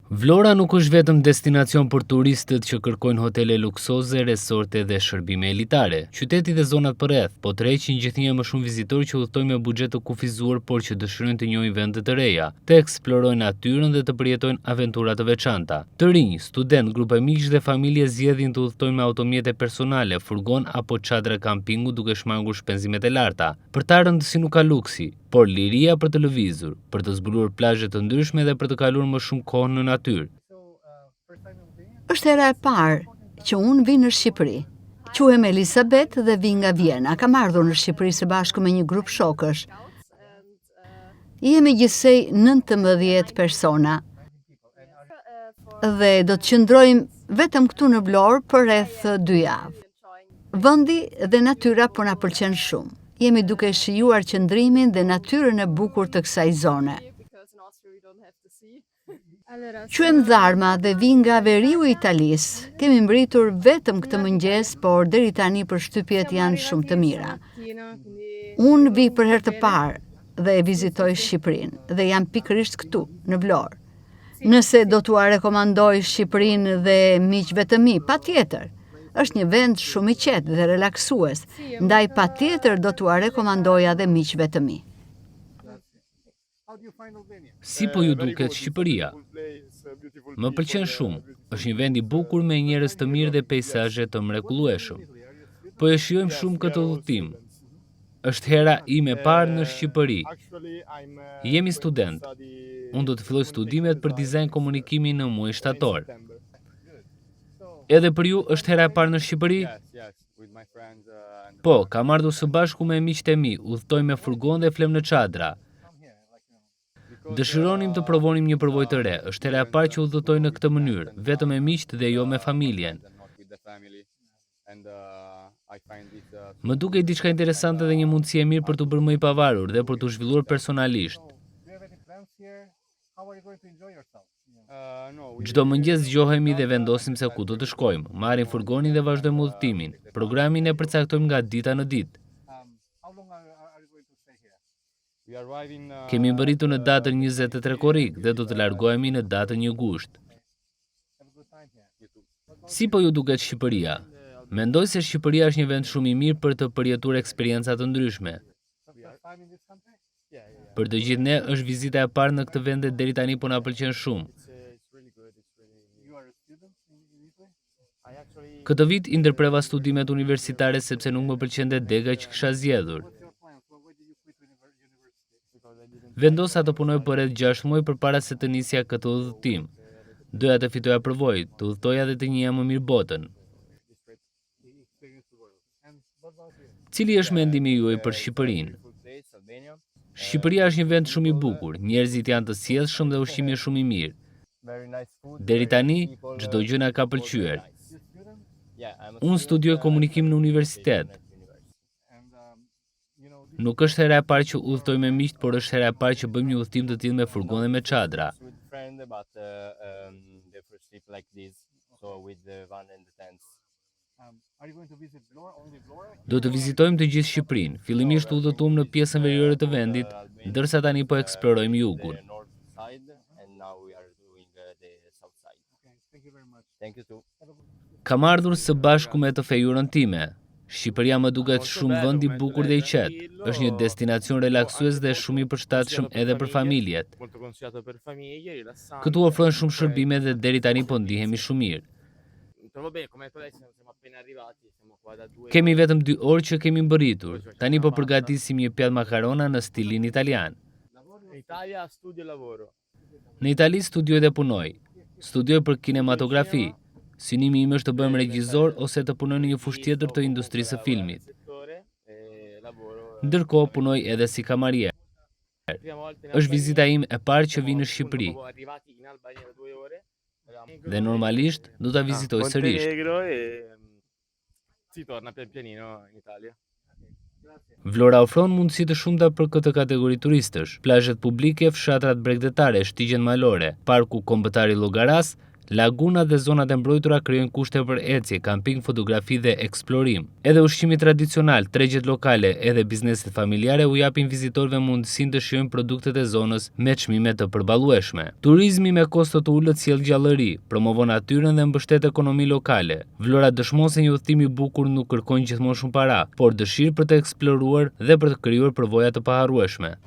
Vlora nuk është vetëm destinacion për turistët që kërkojnë hotele luksoze, resorte dhe shërbime elitare. Qyteti dhe zonat përreth po tërheqin gjithnjë më shumë vizitorë që udhtojnë me buxhet të kufizuar, por që dëshirojnë të njohin vende të reja, të eksplorojnë natyrën dhe të përjetojnë aventura të veçanta. Të rinj, student, grupe miqsh dhe familje zgjedhin të udhtojnë me automjete personale, furgon apo çadra kampingu duke shmangur shpenzimet e larta. Për ta rëndësi nuk ka luksi, por liria për të lëvizur, për të zbuluar plazhe të ndryshme dhe për të kaluar më shumë kohë në natyrë. Është hera e parë që unë vi në Shqipëri. Quhem Elisabeth dhe vi nga Vjena. Kam ardhur në Shqipëri së bashku me një grup shokësh. Jemi gjithsej 19 persona. Dhe do të qëndrojmë vetëm këtu në Vlorë për rreth 2 javë. Vendi dhe natyra po na pëlqen shumë. Jemi duke shijuar qëndrimin dhe natyrën e bukur të kësaj zone. Quhem Dharma dhe vi nga veriu i Italisë. Kemi mbritur vetëm këtë mëngjes, por deri tani përshtypjet janë shumë të mira. Unë vi për herë të parë dhe e vizitoj Shqipërinë dhe jam pikërisht këtu, në Vlorë. Nëse do t'ua rekomandoj Shqipërinë dhe miqve të mi, patjetër. Është një vend shumë i qetë dhe relaksues, ndaj patjetër do t'ua rekomandoja dhe miqve të mi. Si po ju duket Shqipëria? Më pëlqen shumë. Është një vend i bukur me njerëz të mirë dhe peizazhe të mrekullueshëm. Po e shijojmë shumë këtë udhëtim. Është hera ime e parë në Shqipëri. Jemi student. Unë do të filloj studimet për dizajn komunikimi në muajin shtator. Edhe për ju është hera e parë në Shqipëri? Po, kam ardhur së bashku me miqtë e mi, udhtoj me furgon dhe flem në çadra. Dëshironim të provonim një përvojë të re. Është hera e parë që udhëtoj në këtë mënyrë, vetëm me miqt dhe jo me familjen. Më dukej diçka interesante dhe një mundësi e mirë për të bërë më i pavarur dhe për të zhvilluar personalisht. Çdo mëngjes zgjohemi dhe vendosim se ku do të shkojmë, marrim furgonin dhe vazhdojmë udhëtimin. Programin e përcaktojmë nga dita në ditë. Kemi mbërritur në datën 23 korrik dhe do të largohemi në datën 1 gusht. Si po ju duket Shqipëria? Mendoj se Shqipëria është një vend shumë i mirë për të përjetuar eksperienca të ndryshme. Për të gjithë ne është vizita e parë në këtë vend dhe deri tani po na pëlqen shumë. Këtë vit i ndërpreva studimet universitare sepse nuk më pëlqente dega që kisha zgjedhur. Vendosa të punoj për rreth 6 muaj përpara se të nisja këtë udhëtim. Doja të fitoja përvojë, të udhëtoja dhe të njihja më mirë botën. Cili është mendimi juaj për Shqipërinë? Shqipëria është një vend shumë i bukur, njerëzit janë të sjellshëm dhe ushqimi është shumë i mirë. Deri tani, çdo gjë na ka pëlqyer. Unë studioj komunikim në universitet. Nuk është hera e parë që udhtoj me miqt, por është hera e parë që bëjmë një udhtim të tillë me furgon dhe me çadra. Do të vizitojmë të gjithë Shqipërinë. Fillimisht udhëtuam në pjesën veriore të vendit, ndërsa tani po eksplorojmë jugun. Kam ardhur së bashku me të fejurën time. Shqipëria më duket shumë vend i bukur dhe i qetë. Është një destinacion relaksues dhe shumë i përshtatshëm edhe për familjet. Këtu ofrojnë shumë shërbime dhe deri tani po ndihemi shumë mirë. Kemi vetëm 2 orë që kemi mbërritur. Tani po përgatisim një pjatë makarona në stilin italian. Në Itali studioj dhe punoj. Studioj për kinematografi. Synimi im është të bëhem regjisor ose të punoj në një fushë tjetër të industrisë së filmit. Ndërkohë punoj edhe si kamarier. Është vizita ime e parë që vi në Shqipëri. Dhe normalisht do ta vizitoj sërish. Vlora ofron mundësi të shumta për këtë kategori turistësh. Plazhet publike, fshatrat bregdetare, shtigjen malore, parku kombëtar i Llogaras, Lagunat dhe zonat e mbrojtura krijojnë kushte për ecje, kamping, fotografi dhe eksplorim. Edhe ushqimi tradicional, tregjet lokale edhe bizneset familjare u japin vizitorëve mundësinë të shijojnë produktet e zonës me çmime të përballueshme. Turizmi me kosto të ulët sjell gjallëri, promovon natyrën dhe mbështet ekonominë lokale. Vlora dëshmon se një udhëtim i bukur nuk kërkon gjithmonë shumë para, por dëshirë për të eksploruar dhe për të krijuar përvoja të paharrueshme.